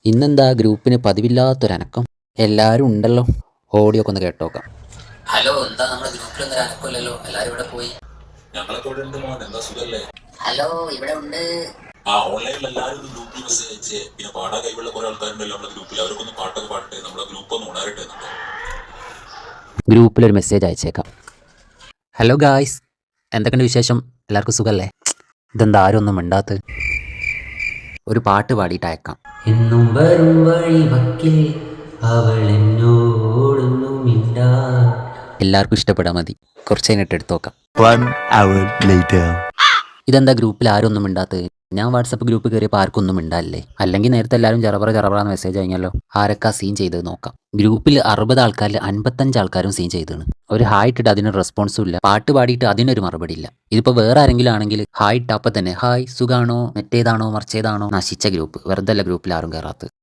ഇന്നെന്താ ഗ്രൂപ്പിന് പതിവില്ലാത്തൊരനക്കം? എല്ലാവരും ഉണ്ടല്ലോ. ഓഡിയോ ഒക്കെ ഒന്ന് കേട്ടോക്കാം. ഹലോ, എന്താ നമ്മുടെ ഗ്രൂപ്പിലൊന്നും ഒരു അനക്കമില്ലല്ലോ? എല്ലാരും ഇവിടെ പോയി. ഞങ്ങളൊക്കെ ഇവിടെ ഉണ്ട് മോൻ, എന്താ സുഖല്ലേ? ഹലോ, ഇവിടെ ഉണ്ട്. ഓൺലൈനിൽ എല്ലാവരും ഒന്ന് ഗ്രൂപ്പിൽ മെസ്സേജ് അയച്ചേ. പിന്നെ പാടാൻ കഴിവുള്ള കുറെ ആൾക്കാരുണ്ടല്ലോ നമ്മുടെ ഗ്രൂപ്പിൽ, അവർക്കൊന്ന് പാട്ടൊക്കെ പാടട്ടെ, നമ്മുടെ ഗ്രൂപ്പ് ഒന്ന് ഉണരട്ടെ. ഗ്രൂപ്പിലൊരു മെസ്സേജ് അയച്ചേക്കാം. ഹലോ ഗായ്സ്, എന്തൊക്കെയുണ്ട് വിശേഷം? എല്ലാവർക്കും സുഖല്ലേ? ഇതെന്താ ആരും ഒന്നും മിണ്ടാത്ത? ഒരു പാട്ട് പാടിയിട്ട് അയക്കാം. എന്നും വരും വഴി വക്കിൽ അവൾ എന്നോടൊന്നും മിണ്ടാ. എല്ലാവർക്കും ഇഷ്ടപ്പെടാൻ മതി. കുറച്ച് കഴിഞ്ഞിട്ട് എടുത്തു നോക്കാം. 1 hour later. ഇതെന്താ ഗ്രൂപ്പിൽ ആരും ഒന്നും മിണ്ടാത്തത്? ഞാൻ വാട്സപ്പ് ഗ്രൂപ്പ് കയറിയപ്പോൾ ആർക്കും ഒന്നും മിണ്ടാല്ലേ? അല്ലെങ്കിൽ നേരത്തെ എല്ലാവരും ചറപറാന്ന് മെസ്സേജ് കഴിഞ്ഞല്ലോ. ആരൊക്കെ സീൻ ചെയ്തത് നോക്കാം. ഗ്രൂപ്പിൽ 60 ആൾക്കാരിൽ 55 ആൾക്കാരും സീൻ ചെയ്താണ്. ഒരു ഹായ് ഇട്ടിട്ട് അതിനൊരു റെസ്പോൺസും ഇല്ല. പാട്ട് പാടിയിട്ട് അതിനൊരു മറുപടി ഇല്ല. ഇതിപ്പോൾ വേറെ ആരെങ്കിലും ആണെങ്കിൽ ഹായ് ഇട്ടപ്പോൾ തന്നെ ഹായ് സുഖാണോ മറ്റേതാണോ മറിച്ചേതാണോ. നശിച്ച ഗ്രൂപ്പ്. വെറുതെ അല്ല ഗ്രൂപ്പിൽ ആരും കയറാത്തത്.